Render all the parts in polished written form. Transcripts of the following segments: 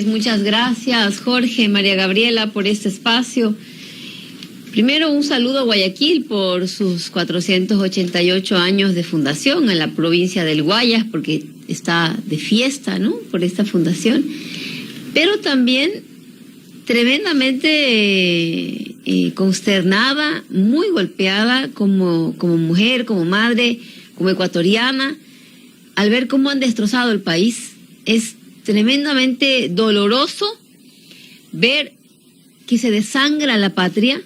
Muchas gracias, Jorge, María Gabriela, por este espacio. Primero, un saludo a Guayaquil por sus 488 años de fundación en la provincia del Guayas, porque está de fiesta, ¿no?, por esta fundación. Pero también tremendamente consternada, muy golpeada como mujer, como madre, como ecuatoriana, al ver cómo han destrozado el país. Es tremendamente doloroso ver que se desangra la patria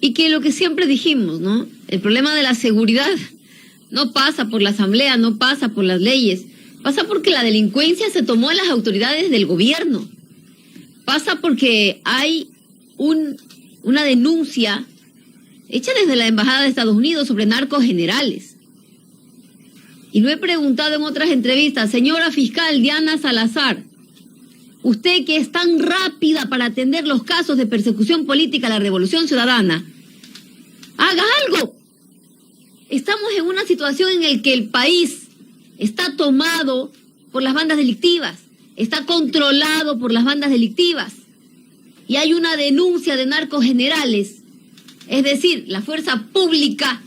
y que lo que siempre dijimos, ¿no?, el problema de la seguridad no pasa por la asamblea, no pasa por las leyes, pasa porque la delincuencia se tomó en las autoridades del gobierno, pasa porque hay una denuncia hecha desde la Embajada de Estados Unidos sobre narcos generales. Y lo he preguntado en otras entrevistas, señora fiscal Diana Salazar, usted que es tan rápida para atender los casos de persecución política a la Revolución Ciudadana, haga algo. Estamos en una situación en la que el país está tomado por las bandas delictivas, está controlado por las bandas delictivas, y hay una denuncia de narcos generales, es decir, la fuerza pública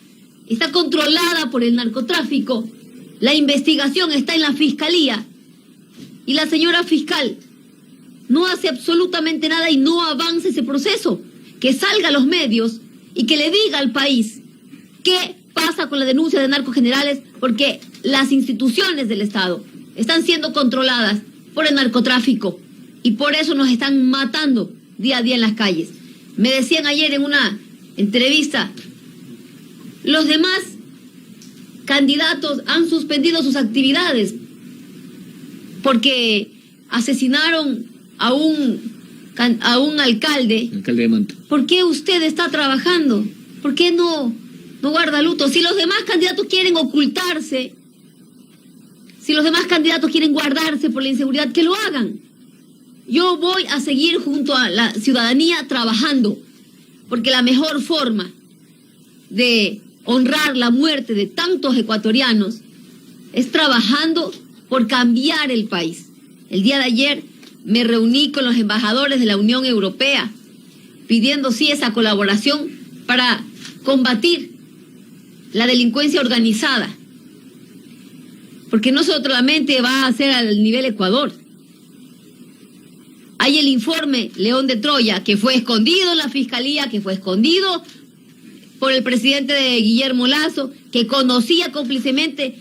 está controlada por el narcotráfico, la investigación está en la fiscalía, y la señora fiscal no hace absolutamente nada y no avanza ese proceso. Que salga a los medios y que le diga al país qué pasa con la denuncia de narcos generales, porque las instituciones del Estado están siendo controladas por el narcotráfico y por eso nos están matando día a día en las calles. Me decían ayer en una entrevista, los demás candidatos han suspendido sus actividades porque asesinaron a un alcalde. Alcalde de Manta. ¿Por qué usted está trabajando? ¿Por qué no guarda luto? Si los demás candidatos quieren ocultarse, si los demás candidatos quieren guardarse por la inseguridad, que lo hagan. Yo voy a seguir junto a la ciudadanía trabajando, porque la mejor forma de honrar la muerte de tantos ecuatorianos es trabajando por cambiar el país. El día de ayer me reuní con los embajadores de la Unión Europea pidiendo sí esa colaboración para combatir la delincuencia organizada, porque no solamente va a ser al nivel Ecuador. Hay el informe León de Troya, que fue escondido en la fiscalía, que fue escondido por el presidente de Guillermo Lasso, que conocía cómplicemente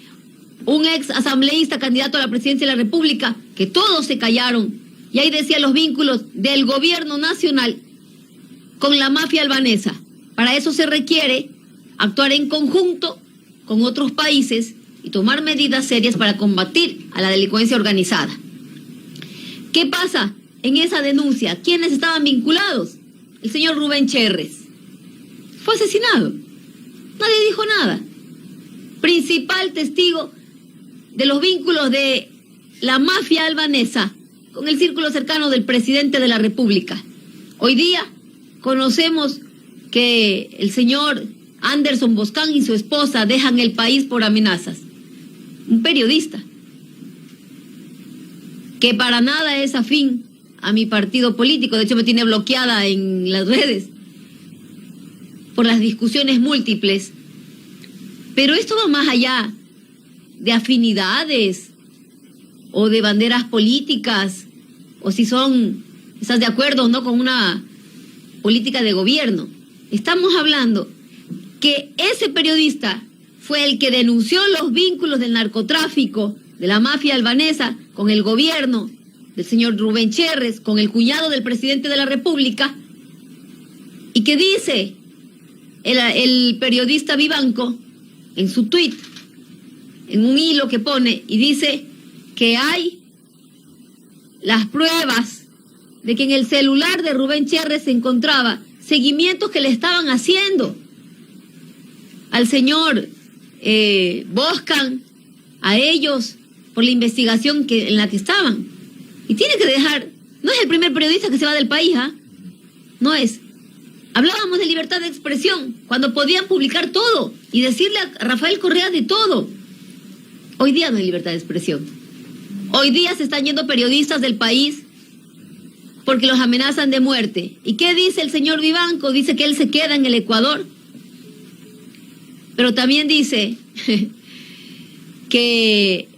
un ex asambleísta candidato a la presidencia de la República, que todos se callaron. Y ahí decía los vínculos del gobierno nacional con la mafia albanesa. Para eso se requiere actuar en conjunto con otros países y tomar medidas serias para combatir a la delincuencia organizada. ¿Qué pasa en esa denuncia? ¿Quiénes estaban vinculados? El señor Rubén Cherres. Fue asesinado. Nadie dijo nada. Principal testigo de los vínculos de la mafia albanesa con el círculo cercano del presidente de la República. Hoy día conocemos que el señor Anderson Boscán y su esposa dejan el país por amenazas. Un periodista que para nada es afín a mi partido político, de hecho me tiene bloqueada en las redes por las discusiones múltiples. Pero esto va más allá de afinidades o de banderas políticas, o si estás de acuerdo o no con una política de gobierno. Estamos hablando que ese periodista fue el que denunció los vínculos del narcotráfico, de la mafia albanesa, con el gobierno del señor Rubén Cherres, con el cuñado del presidente de la República, y que dice el periodista Vivanco en su tuit, en un hilo que pone, y dice que hay las pruebas de que en el celular de Rubén Cherres se encontraba seguimientos que le estaban haciendo al señor Boscan, a ellos, por la investigación en la que estaban. Y tiene que dejar, no es el primer periodista que se va del país, ¿ah? No es. Hablábamos de libertad de expresión, cuando podían publicar todo y decirle a Rafael Correa de todo. Hoy día no hay libertad de expresión. Hoy día se están yendo periodistas del país porque los amenazan de muerte. ¿Y qué dice el señor Vivanco? Dice que él se queda en el Ecuador. Pero también dice que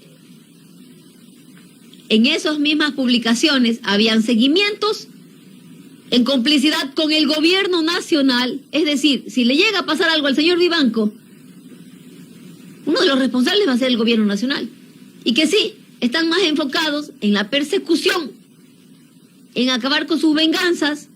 en esas mismas publicaciones habían seguimientos en complicidad con el gobierno nacional. Es decir, si le llega a pasar algo al señor Vivanco, uno de los responsables va a ser el gobierno nacional. Y que sí, están más enfocados en la persecución, en acabar con sus venganzas,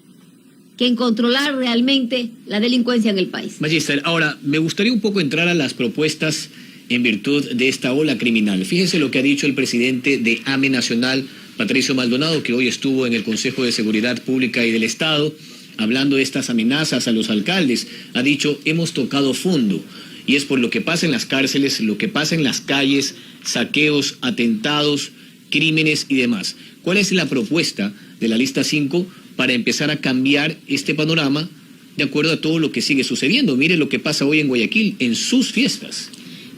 que en controlar realmente la delincuencia en el país. Magíster, ahora, me gustaría un poco entrar a las propuestas en virtud de esta ola criminal. Fíjese lo que ha dicho el presidente de AME Nacional, Patricio Maldonado, que hoy estuvo en el Consejo de Seguridad Pública y del Estado, hablando de estas amenazas a los alcaldes. Ha dicho, hemos tocado fondo, y es por lo que pasa en las cárceles, lo que pasa en las calles, saqueos, atentados, crímenes y demás. ¿Cuál es la propuesta de la lista 5 para empezar a cambiar este panorama de acuerdo a todo lo que sigue sucediendo? Mire lo que pasa hoy en Guayaquil, en sus fiestas.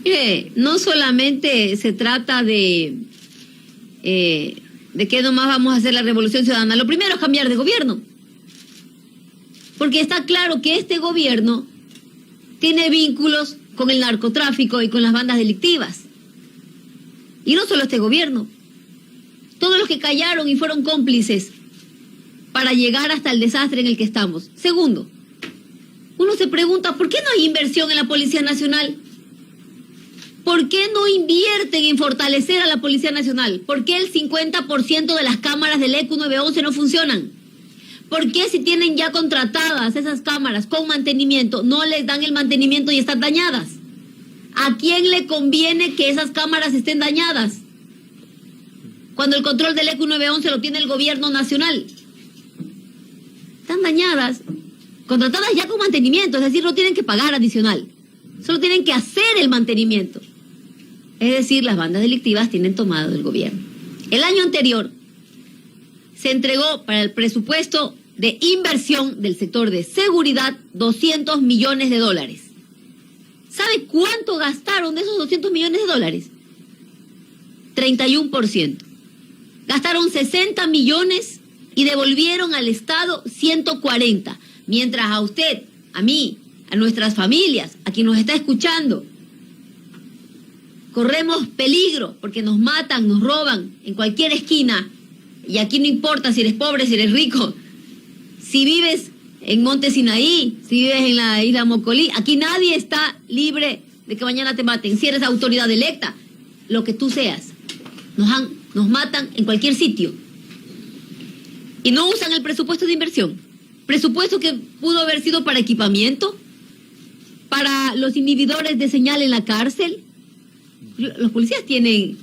Mire, no solamente se trata de que nomás vamos a hacer la revolución ciudadana. Lo primero es cambiar de gobierno. Porque está claro que este gobierno tiene vínculos con el narcotráfico y con las bandas delictivas. Y no solo este gobierno. Todos los que callaron y fueron cómplices para llegar hasta el desastre en el que estamos. Segundo, uno se pregunta, ¿por qué no hay inversión en la Policía Nacional? ¿Por qué no invierten en fortalecer a la Policía Nacional? ¿Por qué el 50% de las cámaras del ECU 911 no funcionan? ¿Por qué si tienen ya contratadas esas cámaras con mantenimiento, no les dan el mantenimiento y están dañadas? ¿A quién le conviene que esas cámaras estén dañadas? Cuando el control del ECU 911 lo tiene el gobierno nacional. Están dañadas, contratadas ya con mantenimiento, es decir, no tienen que pagar adicional. Solo tienen que hacer el mantenimiento. Es decir, las bandas delictivas tienen tomado del gobierno. El año anterior se entregó para el presupuesto de inversión del sector de seguridad 200 millones de dólares. ¿Sabe cuánto gastaron de esos 200 millones de dólares? 31%. Gastaron 60 millones y devolvieron al Estado 140. Mientras a usted, a mí, a nuestras familias, a quien nos está escuchando, corremos peligro porque nos matan, nos roban en cualquier esquina. Y aquí no importa si eres pobre, si eres rico, si vives en Monte Sinaí, si vives en la isla Mocolí, aquí nadie está libre de que mañana te maten. Si eres autoridad electa, lo que tú seas, nos matan en cualquier sitio. Y no usan el presupuesto de inversión. Presupuesto que pudo haber sido para equipamiento, para los inhibidores de señal en la cárcel. Los policías tienen,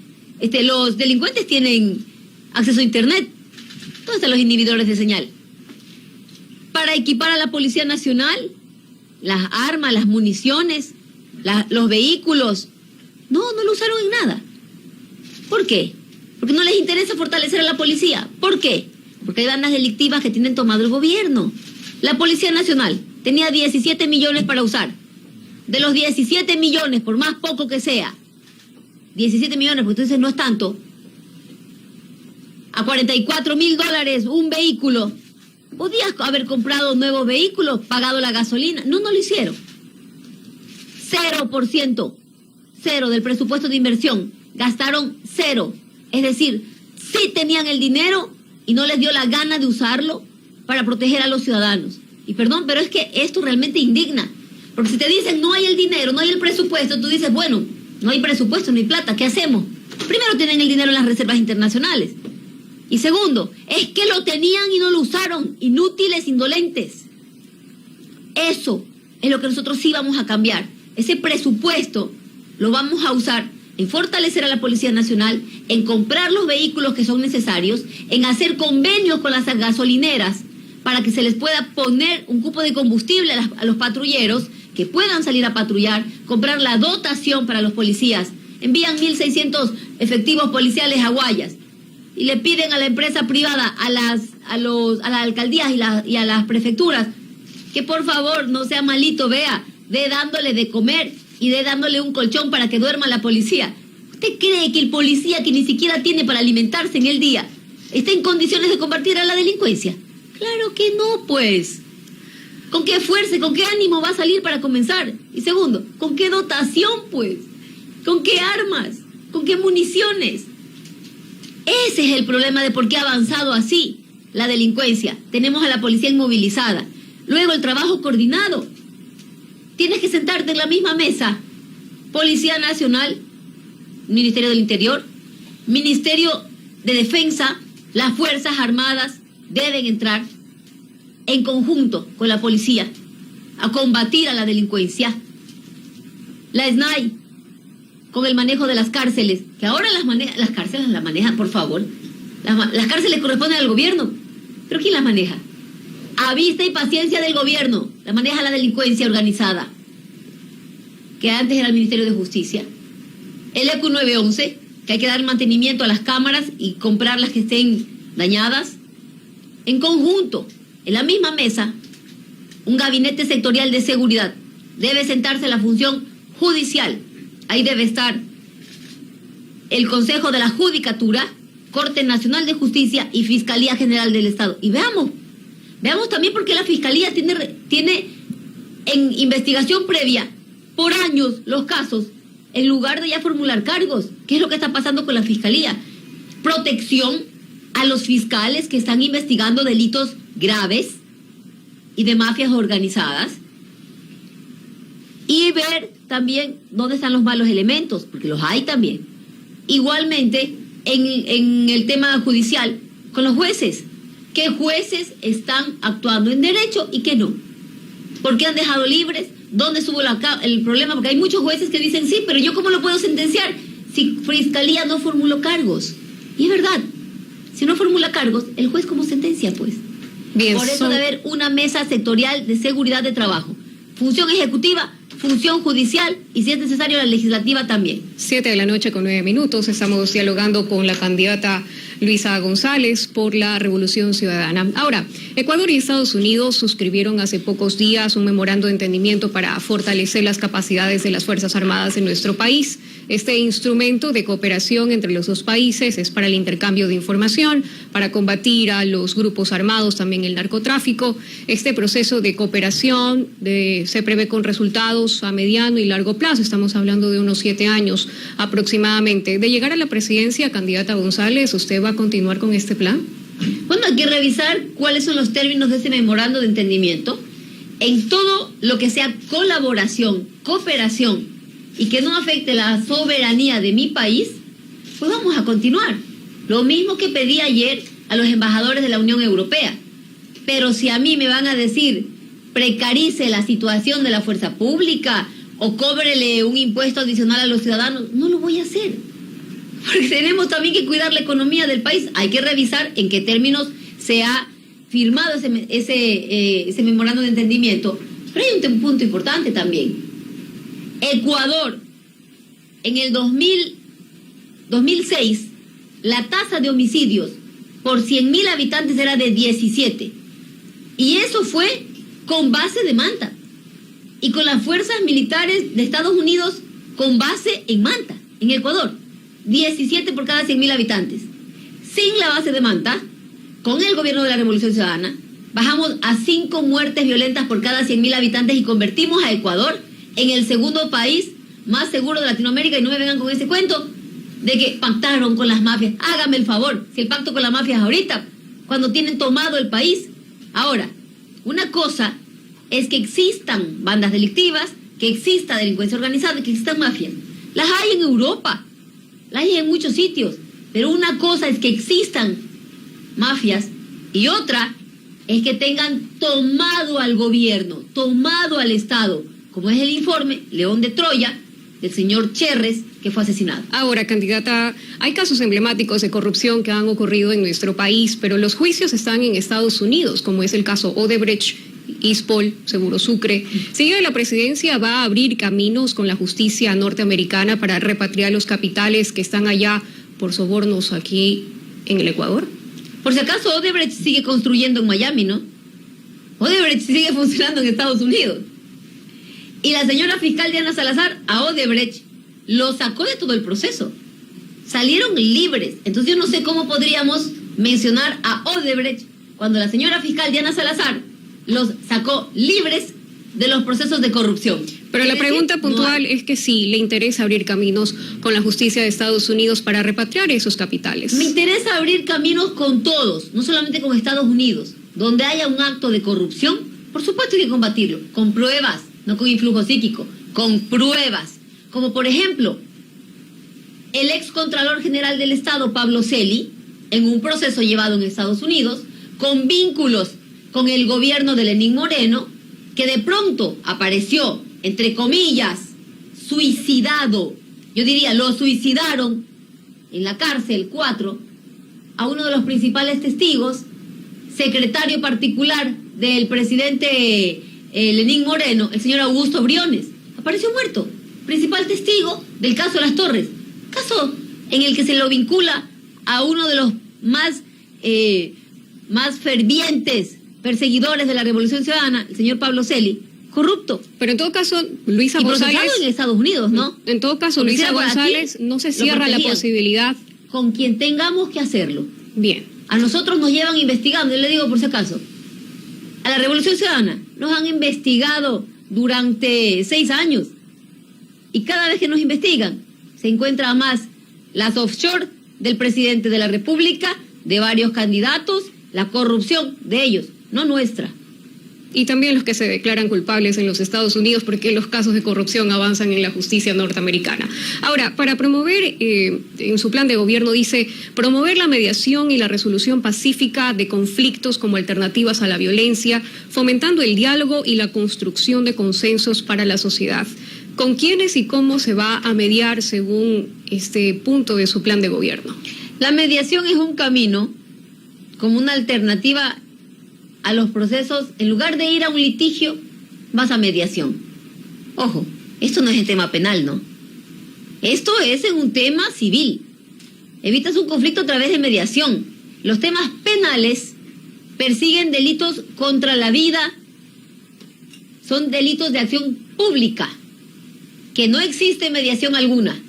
los delincuentes tienen acceso a internet. ¿Dónde están los inhibidores de señal? Para equipar a la Policía Nacional, las armas, las municiones, los vehículos. No lo usaron en nada. ¿Por qué? Porque no les interesa fortalecer a la policía. ¿Por qué? Porque hay bandas delictivas que tienen tomado el gobierno. La Policía Nacional tenía 17 millones para usar. De los 17 millones, por más poco que sea, 17 millones, porque entonces no es tanto, a $44,000 un vehículo. Podías haber comprado nuevos vehículos, pagado la gasolina. No lo hicieron. 0%. Cero del presupuesto de inversión. Gastaron 0. Es decir, sí tenían el dinero y no les dio la gana de usarlo para proteger a los ciudadanos. Y perdón, pero es que esto realmente indigna. Porque si te dicen no hay el dinero, no hay el presupuesto, tú dices, bueno, no hay presupuesto, no hay plata, ¿qué hacemos? Primero tienen el dinero en las reservas internacionales. Y segundo, es que lo tenían y no lo usaron. Inútiles, indolentes. Eso es lo que nosotros sí vamos a cambiar. Ese presupuesto lo vamos a usar en fortalecer a la Policía Nacional, en comprar los vehículos que son necesarios, en hacer convenios con las gasolineras para que se les pueda poner un cupo de combustible a los patrulleros que puedan salir a patrullar, comprar la dotación para los policías. Envían 1.600 efectivos policiales a Guayas y le piden a la empresa privada, a las alcaldías y a las prefecturas, que por favor no sea malito, vea, de dándole de comer y de dándole un colchón para que duerma la policía. ¿Usted cree que el policía, que ni siquiera tiene para alimentarse en el día, ¿Está en condiciones de combatir a la delincuencia? Claro que no, pues. ¿Con qué fuerza, con qué ánimo va a salir para comenzar? Y segundo, ¿con qué dotación, pues? ¿Con qué armas? ¿Con qué municiones? Ese es el problema de por qué ha avanzado así la delincuencia. Tenemos a la policía inmovilizada. Luego el trabajo coordinado. Tienes que sentarte en la misma mesa. Policía Nacional, Ministerio del Interior, Ministerio de Defensa, las Fuerzas Armadas deben entrar en conjunto con la policía a combatir a la delincuencia. La SNAI, con el manejo de las cárceles, que ahora las cárceles las manejan, por favor. Las cárceles corresponden al gobierno, pero ¿quién las maneja? A vista y paciencia del gobierno, la maneja la delincuencia organizada, que antes era el Ministerio de Justicia. El ECU 911, que hay que dar mantenimiento a las cámaras y comprar las que estén dañadas. En conjunto, en la misma mesa, un gabinete sectorial de seguridad. Debe sentarse la función judicial. Ahí debe estar el Consejo de la Judicatura, Corte Nacional de Justicia y Fiscalía General del Estado. Y veamos también por qué la Fiscalía tiene en investigación previa por años los casos, en lugar de ya formular cargos. ¿Qué es lo que está pasando con la Fiscalía? Protección a los fiscales que están investigando delitos graves y de mafias organizadas. Y ver también dónde están los malos elementos, porque los hay también. Igualmente, en el tema judicial, con los jueces. ¿Qué jueces están actuando en derecho y qué no? ¿Por qué han dejado libres? ¿Dónde estuvo el problema? Porque hay muchos jueces que dicen, sí, pero ¿yo cómo lo puedo sentenciar si Fiscalía no formuló cargos? Y es verdad, si no formula cargos, ¿el juez cómo sentencia, pues? Bien, por eso debe haber una mesa sectorial de seguridad de trabajo. Función ejecutiva, función judicial y, si es necesario, la legislativa también. 7:09 p.m. Estamos dialogando con la candidata Luisa González por la Revolución Ciudadana. Ahora, Ecuador y Estados Unidos suscribieron hace pocos días un memorando de entendimiento para fortalecer las capacidades de las Fuerzas Armadas en nuestro país. Este instrumento de cooperación entre los dos países es para el intercambio de información, para combatir a los grupos armados, también el narcotráfico. Este proceso de cooperación se prevé con resultados a mediano y largo plazo. Estamos hablando de unos 7 años aproximadamente. De llegar a la presidencia, candidata González, ¿usted va a continuar con este plan? Bueno, hay que revisar cuáles son los términos de ese memorando de entendimiento. En todo lo que sea colaboración, cooperación y que no afecte la soberanía de mi país, pues vamos a continuar. Lo mismo que pedí ayer a los embajadores de la Unión Europea. Pero si a mí me van a decir, precarice la situación de la fuerza pública o cóbrele un impuesto adicional a los ciudadanos, no lo voy a hacer. Porque tenemos también que cuidar la economía del país. Hay que revisar en qué términos se ha firmado ese memorando de entendimiento. Pero hay un punto importante también. Ecuador, en el 2006, la tasa de homicidios por 100.000 habitantes era de 17. Y eso fue con base de Manta. Y con las fuerzas militares de Estados Unidos con base en Manta, en Ecuador. 17 por cada 100.000 habitantes. Sin la base de Manta, con el gobierno de la Revolución Ciudadana, bajamos a 5 muertes violentas por cada 100.000 habitantes y convertimos a Ecuador en el segundo país más seguro de Latinoamérica. Y no me vengan con ese cuento de que pactaron con las mafias. Hágame el favor, si el pacto con las mafias ahorita, cuando tienen tomado el país. Ahora, una cosa es que existan bandas delictivas, que exista delincuencia organizada, que existan mafias. Las hay en Europa, las hay en muchos sitios. Pero una cosa es que existan mafias y otra es que tengan tomado al gobierno, tomado al Estado, como es el informe León de Troya del señor Cherres, que fue asesinado. Ahora, candidata, hay casos emblemáticos de corrupción que han ocurrido en nuestro país, pero los juicios están en Estados Unidos, como es el caso Odebrecht, Ispol, Seguro Sucre. Si llega a la presidencia, ¿va a abrir caminos con la justicia norteamericana para repatriar los capitales que están allá por sobornos aquí en el Ecuador? Por si acaso, Odebrecht sigue construyendo en Miami, ¿no? Odebrecht sigue funcionando en Estados Unidos. Y la señora fiscal Diana Salazar a Odebrecht lo sacó de todo el proceso. Salieron libres. Entonces yo no sé cómo podríamos mencionar a Odebrecht cuando la señora fiscal Diana Salazar los sacó libres de los procesos de corrupción. Pero la pregunta puntual es que sí le interesa abrir caminos con la justicia de Estados Unidos para repatriar esos capitales. Me interesa abrir caminos con todos, no solamente con Estados Unidos. Donde haya un acto de corrupción, por supuesto hay que combatirlo, con pruebas, no con influjo psíquico, con pruebas. Como por ejemplo, el ex Contralor General del Estado, Pablo Celi, en un proceso llevado en Estados Unidos, con vínculos con el gobierno de Lenín Moreno, que de pronto apareció, entre comillas, suicidado. Yo diría, lo suicidaron en la cárcel 4 a uno de los principales testigos, secretario particular del presidente Lenín Moreno, el señor Augusto Briones. Apareció muerto, principal testigo del caso de Las Torres. Caso en el que se lo vincula a uno de los más fervientes perseguidores de la Revolución Ciudadana, el señor Pablo Celi, corrupto. Pero en todo caso, Luisa González... procesado en Estados Unidos, ¿no? En todo caso, Luisa González, no se cierra la posibilidad... Con quien tengamos que hacerlo. Bien. A nosotros nos llevan investigando, yo le digo por si acaso, a la Revolución Ciudadana nos han investigado durante 6 años. Y cada vez que nos investigan, se encuentra más las offshore del presidente de la República, de varios candidatos, la corrupción de ellos, no nuestra. Y también los que se declaran culpables en los Estados Unidos, porque los casos de corrupción avanzan en la justicia norteamericana. Ahora, para promover, en su plan de gobierno dice, promover la mediación y la resolución pacífica de conflictos como alternativas a la violencia, fomentando el diálogo y la construcción de consensos para la sociedad. ¿Con quiénes y cómo se va a mediar según este punto de su plan de gobierno? La mediación es un camino como una alternativa a los procesos. En lugar de ir a un litigio, vas a mediación. Ojo, esto no es el tema penal, ¿no? Esto es en un tema civil. Evitas un conflicto a través de mediación. Los temas penales persiguen delitos contra la vida, son delitos de acción pública, que no existe mediación alguna.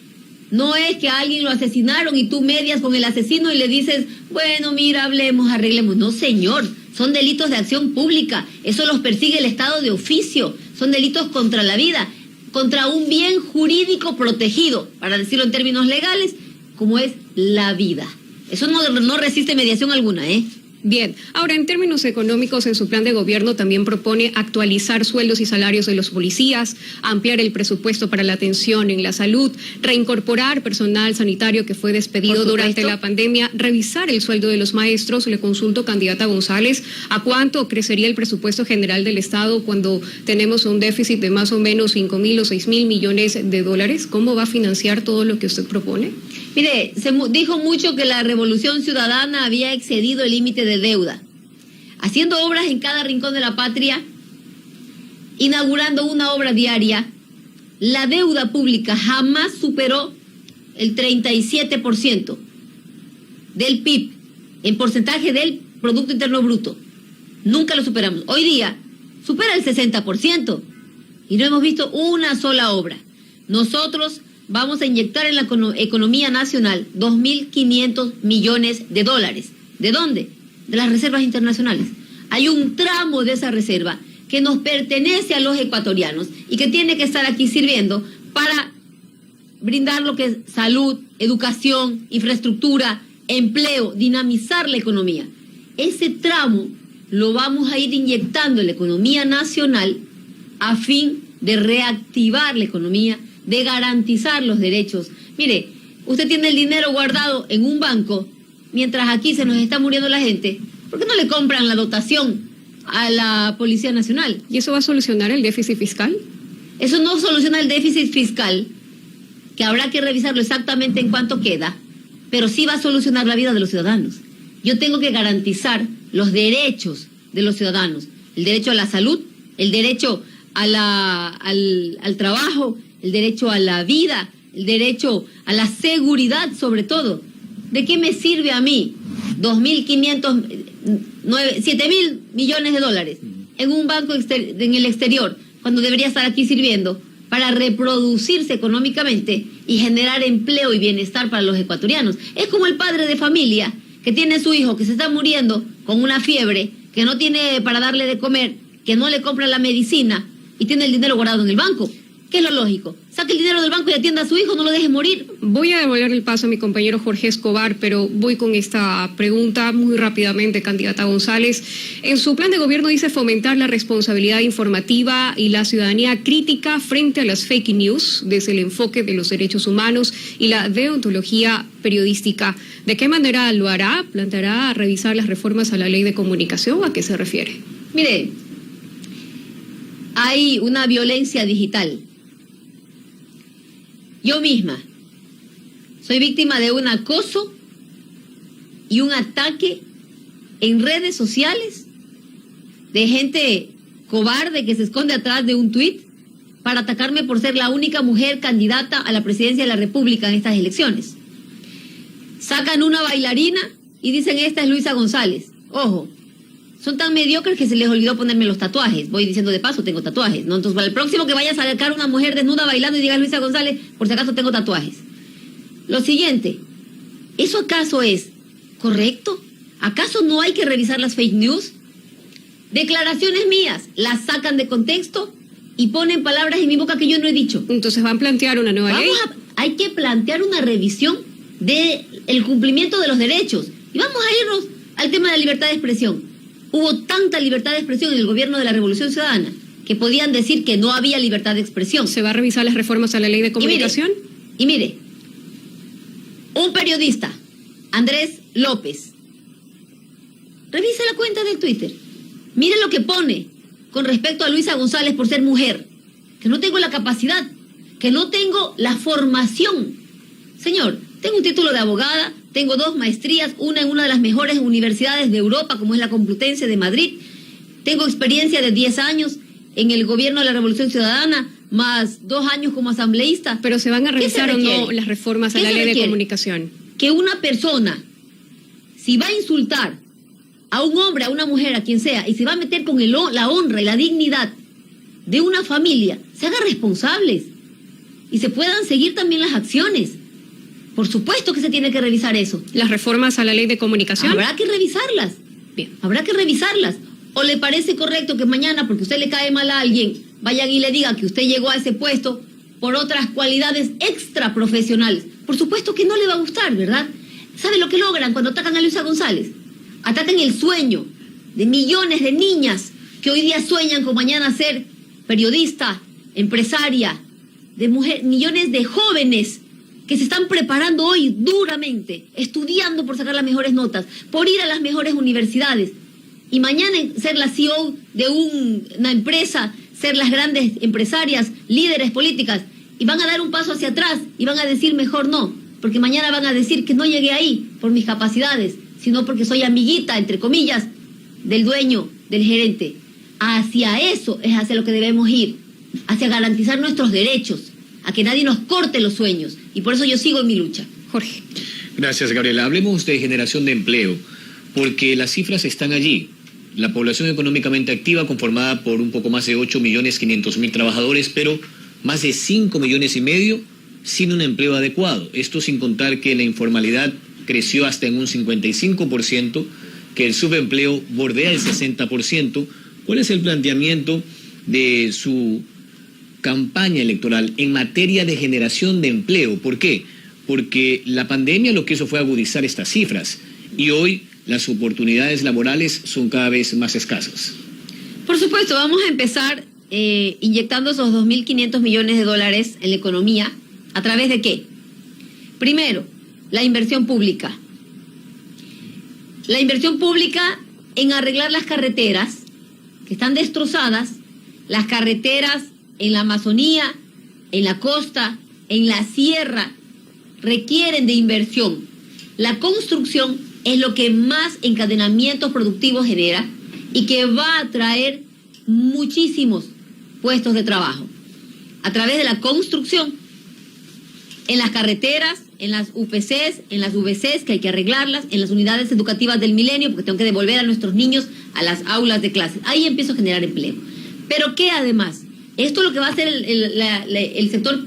No es que a alguien lo asesinaron y tú medias con el asesino y le dices, bueno, mira, hablemos, arreglemos. No, señor, son delitos de acción pública. Eso los persigue el Estado de oficio. Son delitos contra la vida, contra un bien jurídico protegido, para decirlo en términos legales, como es la vida. Eso no resiste mediación alguna, ¿eh? Bien, ahora en términos económicos, en su plan de gobierno también propone actualizar sueldos y salarios de los policías, ampliar el presupuesto para la atención en la salud, reincorporar personal sanitario que fue despedido durante la pandemia, revisar el sueldo de los maestros. Le consulto, candidata González, ¿a cuánto crecería el presupuesto general del Estado cuando tenemos un déficit de más o menos 5.000 o 6.000 millones de dólares? ¿Cómo va a financiar todo lo que usted propone? Mire, se dijo mucho que la Revolución Ciudadana había excedido el límite de deuda, haciendo obras en cada rincón de la patria, inaugurando una obra diaria. La deuda pública jamás superó el 37% del PIB en porcentaje del Producto Interno Bruto. Nunca lo superamos. Hoy día supera el 60% y no hemos visto una sola obra. Nosotros vamos a inyectar en la economía nacional 2.500 millones de dólares. ¿De dónde? De las reservas internacionales. Hay un tramo de esa reserva que nos pertenece a los ecuatorianos y que tiene que estar aquí sirviendo para brindar lo que es salud, educación, infraestructura, empleo, dinamizar la economía. Ese tramo lo vamos a ir inyectando en la economía nacional a fin de reactivar la economía, de garantizar los derechos. Mire, usted tiene el dinero guardado en un banco, mientras aquí se nos está muriendo la gente. ¿Por qué no le compran la dotación a la Policía Nacional? ¿Y eso va a solucionar el déficit fiscal? Eso no soluciona el déficit fiscal, que habrá que revisarlo exactamente en cuánto queda, pero sí va a solucionar la vida de los ciudadanos. Yo tengo que garantizar los derechos de los ciudadanos, el derecho a la salud, el derecho al trabajo, el derecho a la vida, el derecho a la seguridad sobre todo. ¿De qué me sirve a mí 7.000 millones de dólares en un banco en el exterior, cuando debería estar aquí sirviendo para reproducirse económicamente y generar empleo y bienestar para los ecuatorianos? Es como el padre de familia que tiene su hijo que se está muriendo con una fiebre, que no tiene para darle de comer, que no le compra la medicina y tiene el dinero guardado en el banco? ¿Qué es lo lógico? Saque el dinero del banco y atienda a su hijo, no lo deje morir. Voy a devolver el paso a mi compañero Jorge Escobar, pero voy con esta pregunta muy rápidamente, candidata González. En su plan de gobierno dice fomentar la responsabilidad informativa y la ciudadanía crítica frente a las fake news desde el enfoque de los derechos humanos y la deontología periodística. ¿De qué manera lo hará? ¿Planteará revisar las reformas a la ley de comunicación o a qué se refiere? Mire, hay una violencia digital. Yo misma soy víctima de un acoso y un ataque en redes sociales de gente cobarde que se esconde atrás de un tuit para atacarme por ser la única mujer candidata a la presidencia de la República en estas elecciones. Sacan una bailarina y dicen esta es Luisa González. Ojo, son tan mediocres que se les olvidó ponerme los tatuajes. Voy diciendo de paso, tengo tatuajes, ¿no? Entonces, para el próximo que vaya a sacar una mujer desnuda bailando y diga Luisa González, por si acaso tengo tatuajes. Lo siguiente, ¿eso acaso es correcto? ¿Acaso no hay que revisar las fake news? Declaraciones mías, las sacan de contexto y ponen palabras en mi boca que yo no he dicho. Entonces, ¿van a plantear una nueva ley? Hay que plantear una revisión del cumplimiento de los derechos. Y vamos a irnos al tema de la libertad de expresión. Hubo tanta libertad de expresión en el gobierno de la Revolución Ciudadana que podían decir que no había libertad de expresión. ¿Se va a revisar las reformas a la ley de comunicación? Y mire, un periodista, Andrés López, revise la cuenta del Twitter. Mire lo que pone con respecto a Luisa González por ser mujer, que no tengo la capacidad, que no tengo la formación. Señor, tengo un título de abogada, tengo 2 maestrías, una en una de las mejores universidades de Europa, como es la Complutense de Madrid. Tengo experiencia de 10 años en el gobierno de la Revolución Ciudadana, más 2 años como asambleísta. ¿Pero se van a revisar o no las reformas a la ley de comunicación? Que una persona, si va a insultar a un hombre, a una mujer, a quien sea, y se va a meter con la honra y la dignidad de una familia, se haga responsables y se puedan seguir también las acciones. Por supuesto que se tiene que revisar eso. ¿Las reformas a la ley de comunicación? Habrá que revisarlas. Bien. Habrá que revisarlas. ¿O le parece correcto que mañana, porque usted le cae mal a alguien, vayan y le digan que usted llegó a ese puesto por otras cualidades extra profesionales? Por supuesto que no le va a gustar, ¿verdad? ¿Sabe lo que logran cuando atacan a Luisa González? Atacan el sueño de millones de niñas que hoy día sueñan con mañana ser periodista, empresaria, de millones de jóvenes que se están preparando hoy duramente, estudiando por sacar las mejores notas, por ir a las mejores universidades, y mañana ser la CEO de una empresa, ser las grandes empresarias, líderes políticas, y van a dar un paso hacia atrás y van a decir mejor no, porque mañana van a decir que no llegué ahí por mis capacidades, sino porque soy amiguita, entre comillas, del dueño, del gerente. Hacia eso es hacia lo que debemos ir, hacia garantizar nuestros derechos, a que nadie nos corte los sueños. Y por eso yo sigo en mi lucha. Jorge. Gracias, Gabriela. Hablemos de generación de empleo, porque las cifras están allí. La población económicamente activa, conformada por un poco más de 8.500.000 trabajadores, pero más de 5,5 millones sin un empleo adecuado. Esto sin contar que la informalidad creció hasta en un 55%, que el subempleo bordea el 60%. ¿Cuál es el planteamiento de su campaña electoral en materia de generación de empleo? ¿Por qué? Porque la pandemia lo que hizo fue agudizar estas cifras y hoy las oportunidades laborales son cada vez más escasas. Por supuesto, vamos a empezar inyectando esos 2.500 millones de dólares en la economía. ¿A través de qué? Primero, la inversión pública. La inversión pública en arreglar las carreteras que están destrozadas, las carreteras en la Amazonía, en la costa, en la sierra, requieren de inversión. La construcción es lo que más encadenamientos productivos genera y que va a traer muchísimos puestos de trabajo. A través de la construcción, en las carreteras, en las UPCs, en las VCs, que hay que arreglarlas, en las unidades educativas del milenio, porque tengo que devolver a nuestros niños a las aulas de clases. Ahí empiezo a generar empleo. Pero ¿qué además? Esto es lo que va a hacer el sector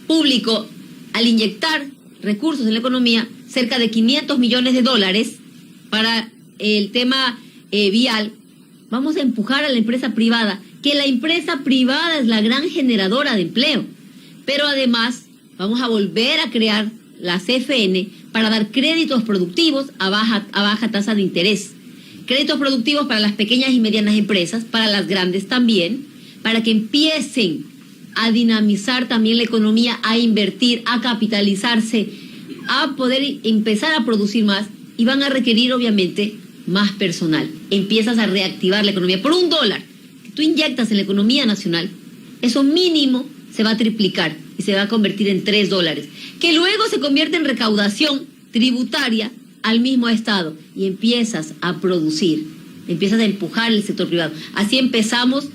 público al inyectar recursos en la economía, cerca de 500 millones de dólares, para el tema vial, vamos a empujar a la empresa privada, que la empresa privada es la gran generadora de empleo. Pero además vamos a volver a crear la CFN para dar créditos productivos a baja tasa de interés. Créditos productivos para las pequeñas y medianas empresas, para las grandes también, para que empiecen a dinamizar también la economía, a invertir, a capitalizarse, a poder empezar a producir más, y van a requerir obviamente más personal. Empiezas a reactivar la economía. Por $1 que tú inyectas en la economía nacional, eso mínimo se va a triplicar y se va a convertir en $3, que luego se convierte en recaudación tributaria al mismo Estado, y empiezas a producir, empiezas a empujar el sector privado. Así empezamos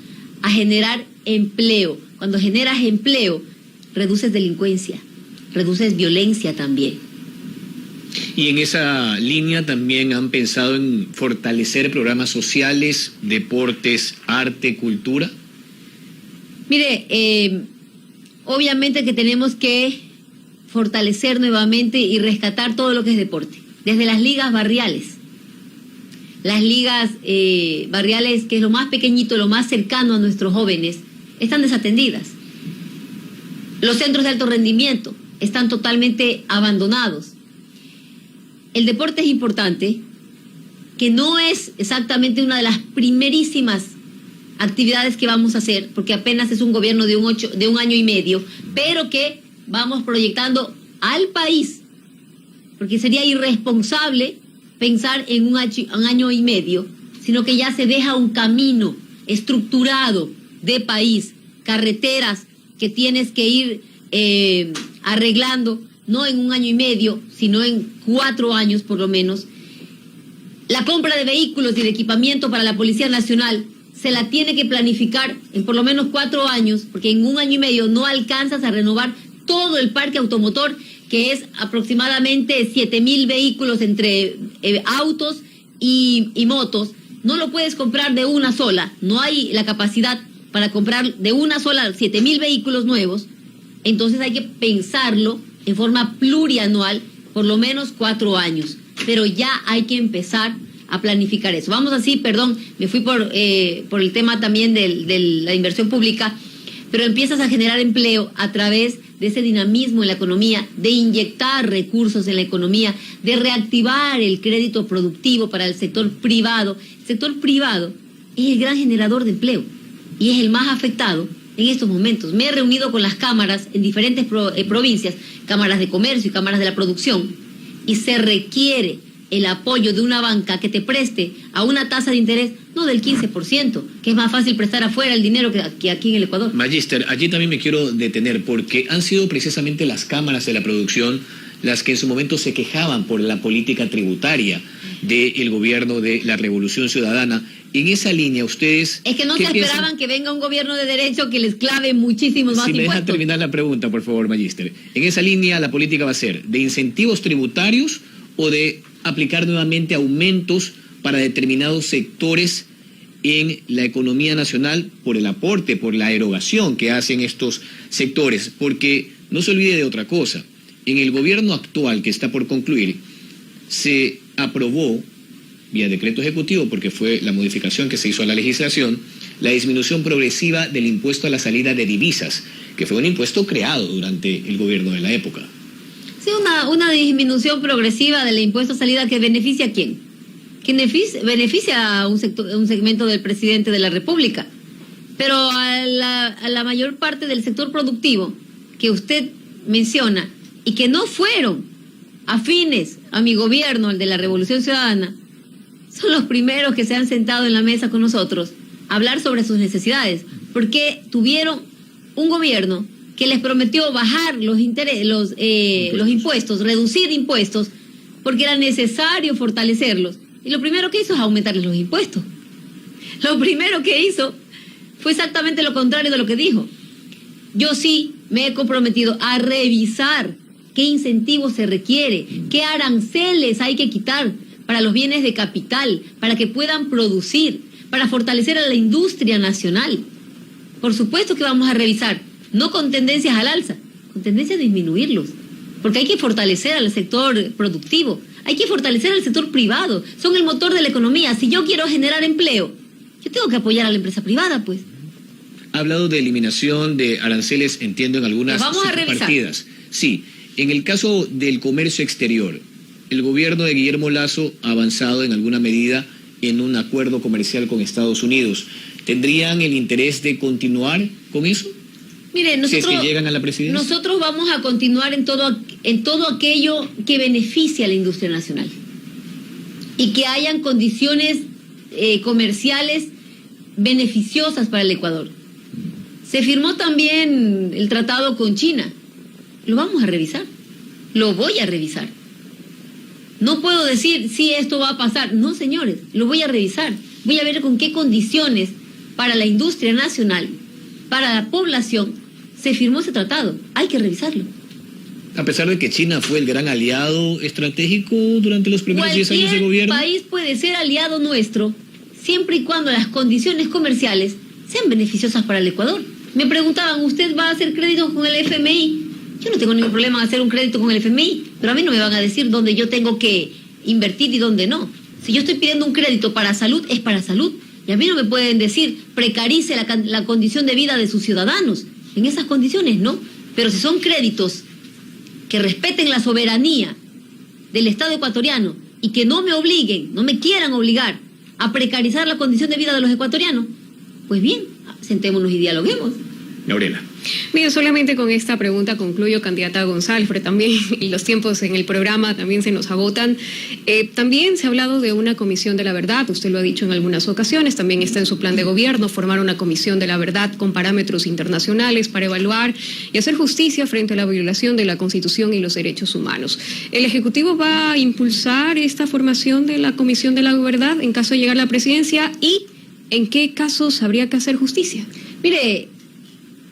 a generar empleo. Cuando generas empleo, reduces delincuencia, reduces violencia también. Y en esa línea también han pensado en fortalecer programas sociales, deportes, arte, cultura. Mire, obviamente que tenemos que fortalecer nuevamente y rescatar todo lo que es deporte, desde las ligas barriales. Las ligas barriales, que es lo más pequeñito, lo más cercano a nuestros jóvenes, están desatendidas. Los centros de alto rendimiento están totalmente abandonados. El deporte es importante, que no es exactamente una de las primerísimas actividades que vamos a hacer, porque apenas es un gobierno de un año y medio, pero que vamos proyectando al país, porque sería irresponsable pensar en un año y medio, sino que ya se deja un camino estructurado de país, carreteras que tienes que ir arreglando, no en un año y medio, sino en 4 años por lo menos. La compra de vehículos y de equipamiento para la Policía Nacional se la tiene que planificar en por lo menos 4 años, porque en un año y medio no alcanzas a renovar todo el parque automotor, que es aproximadamente 7,000 vehículos entre autos y motos. No lo puedes comprar de una sola, no hay la capacidad para comprar de una sola 7,000 vehículos nuevos. Entonces hay que pensarlo en forma plurianual, por lo menos 4 años. Pero ya hay que empezar a planificar eso. Vamos así, perdón, me fui por el tema también de la inversión pública, pero empiezas a generar empleo a través de ese dinamismo en la economía, de inyectar recursos en la economía, de reactivar el crédito productivo para el sector privado. El sector privado es el gran generador de empleo y es el más afectado en estos momentos. Me he reunido con las cámaras en diferentes provincias, cámaras de comercio y cámaras de la producción, y se requiere el apoyo de una banca que te preste a una tasa de interés no del 15%, que es más fácil prestar afuera el dinero que aquí en el Ecuador. Magíster, allí también me quiero detener, porque han sido precisamente las cámaras de la producción las que en su momento se quejaban por la política tributaria del gobierno de la Revolución Ciudadana. En esa línea, ustedes... Es que no se esperaban que venga un gobierno de derecho que les clave muchísimos más impuestos. Si me deja terminar la pregunta, por favor, Magíster. En esa línea, ¿la política va a ser de incentivos tributarios o de aplicar nuevamente aumentos para determinados sectores en la economía nacional por el aporte, por la erogación que hacen estos sectores? Porque no se olvide de otra cosa. En el gobierno actual que está por concluir, se aprobó vía decreto ejecutivo, porque fue la modificación que se hizo a la legislación, la disminución progresiva del impuesto a la salida de divisas, que fue un impuesto creado durante el gobierno de la época. Sí, una disminución progresiva del impuesto a salida que beneficia a quién. Que beneficia a un segmento del presidente de la República. Pero a la mayor parte del sector productivo que usted menciona y que no fueron afines a mi gobierno, al de la Revolución Ciudadana, son los primeros que se han sentado en la mesa con nosotros a hablar sobre sus necesidades, porque tuvieron un gobierno que les prometió bajar los impuestos, reducir impuestos, porque era necesario fortalecerlos. Y lo primero que hizo es aumentarles los impuestos. Lo primero que hizo fue exactamente lo contrario de lo que dijo. Yo sí me he comprometido a revisar qué incentivos se requiere, qué aranceles hay que quitar para los bienes de capital, para que puedan producir, para fortalecer a la industria nacional. Por supuesto que vamos a revisar, no con tendencias al alza, con tendencias a disminuirlos, porque hay que fortalecer al sector productivo, Hay que fortalecer al sector privado. Son el motor de la economía. Si yo quiero generar empleo, yo tengo que apoyar a la empresa privada, pues. Ha hablado de eliminación de aranceles, entiendo, en algunas partidas. Sí, en el caso del comercio exterior, el gobierno de Guillermo Lasso ha avanzado en alguna medida en un acuerdo comercial con Estados Unidos. ¿Tendrían el interés de continuar con eso? Mire, nosotros, si es que llegan a la presidencia. Nosotros vamos a continuar en todo aquello que beneficie a la industria nacional y que hayan condiciones comerciales beneficiosas para el Ecuador. Se firmó también el tratado con China. Lo vamos a revisar. Lo voy a revisar. No puedo decir, sí, esto va a pasar. No, señores, lo voy a revisar. Voy a ver con qué condiciones para la industria nacional, para la población, se firmó ese tratado. Hay que revisarlo. A pesar de que China fue el gran aliado estratégico durante los primeros 10 años de gobierno. Cualquier país puede ser aliado nuestro, siempre y cuando las condiciones comerciales sean beneficiosas para el Ecuador. Me preguntaban, ¿usted va a hacer créditos con el FMI? Yo no tengo ningún problema en hacer un crédito con el FMI, pero a mí no me van a decir dónde yo tengo que invertir y dónde no. Si yo estoy pidiendo un crédito para salud, es para salud. Y a mí no me pueden decir, precarice la condición de vida de sus ciudadanos. En esas condiciones, no. Pero si son créditos que respeten la soberanía del Estado ecuatoriano y que no me obliguen, no me quieran obligar a precarizar la condición de vida de los ecuatorianos, pues bien, sentémonos y dialoguemos. Gabriela. Bien, solamente con esta pregunta concluyo, candidata González, pero también los tiempos en el programa también se nos agotan. También se ha hablado de una comisión de la verdad, usted lo ha dicho en algunas ocasiones, también está en su plan de gobierno formar una comisión de la verdad con parámetros internacionales para evaluar y hacer justicia frente a la violación de la Constitución y los derechos humanos. ¿El Ejecutivo va a impulsar esta formación de la comisión de la verdad en caso de llegar a la presidencia y en qué casos habría que hacer justicia? Mire,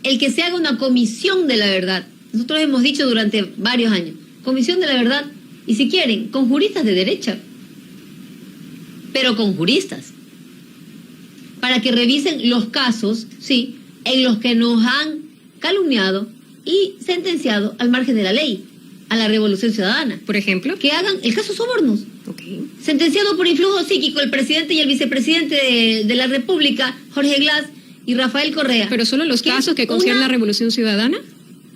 el que se haga una comisión de la verdad, nosotros hemos dicho durante varios años, comisión de la verdad, y si quieren, con juristas de derecha, pero con juristas, para que revisen los casos, sí, en los que nos han calumniado y sentenciado al margen de la ley, a la Revolución Ciudadana. Por ejemplo, que hagan el caso Sobornos. Okay. Sentenciado por influjo psíquico el presidente y el vicepresidente de la República, Jorge Glass y Rafael Correa. ¿Pero solo los casos que conciernen a la Revolución Ciudadana?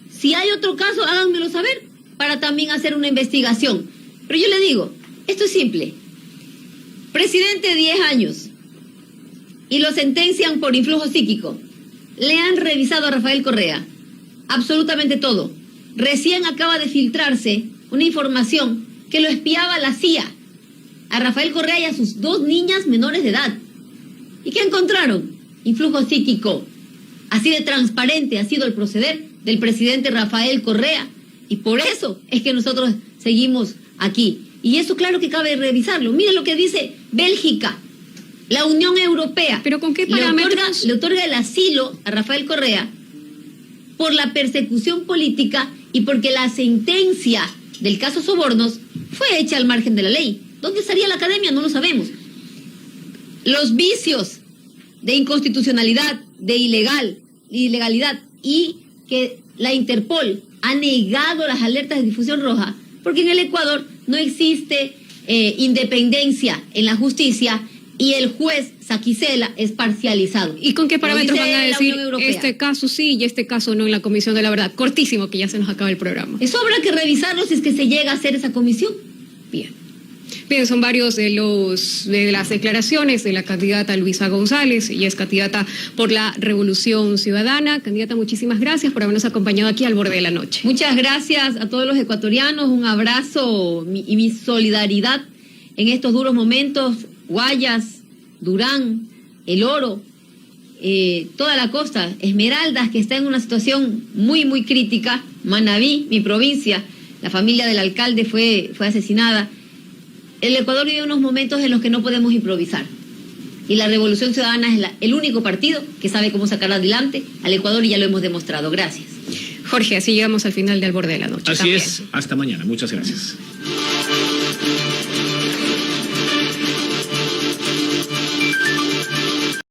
Si hay otro caso, háganmelo saber para también hacer una investigación. Pero yo le digo, esto es simple. Presidente 10 años y lo sentencian por influjo psíquico. Le han revisado a Rafael Correa absolutamente todo. Recién acaba de filtrarse una información que lo espiaba la CIA a Rafael Correa y a sus 2 niñas menores de edad. ¿Y qué encontraron? Influjo psíquico. Así de transparente ha sido el proceder del presidente Rafael Correa. Y por eso es que nosotros seguimos aquí. Y eso claro que cabe revisarlo. Mire lo que dice Bélgica, la Unión Europea. ¿Pero con qué parámetros? Le otorga el asilo a Rafael Correa por la persecución política y porque la sentencia del caso Sobornos fue hecha al margen de la ley. ¿Dónde estaría la academia? No lo sabemos. Los vicios de inconstitucionalidad, de ilegalidad y que la Interpol ha negado las alertas de difusión roja, porque en el Ecuador no existe independencia en la justicia y el juez Saquicela es parcializado. ¿Y con qué parámetros van a decir este caso sí y este caso no en la Comisión de la Verdad? Cortísimo, que ya se nos acaba el programa. Eso habrá que revisarlo si es que se llega a hacer esa comisión. Bien, son varios de las declaraciones de la candidata Luisa González, y es candidata por la Revolución Ciudadana. Candidata, muchísimas gracias por habernos acompañado aquí al borde de la noche. Muchas gracias a todos los ecuatorianos, un abrazo y mi solidaridad en estos duros momentos. Guayas, Durán, El Oro, toda la costa, Esmeraldas, que está en una situación muy, muy crítica, Manabí, mi provincia, la familia del alcalde fue asesinada. El Ecuador vive unos momentos en los que no podemos improvisar. Y la Revolución Ciudadana es el único partido que sabe cómo sacar adelante al Ecuador y ya lo hemos demostrado. Gracias. Jorge, así llegamos al final de Al Borde de la Noche. Así es. Hasta mañana. Muchas gracias.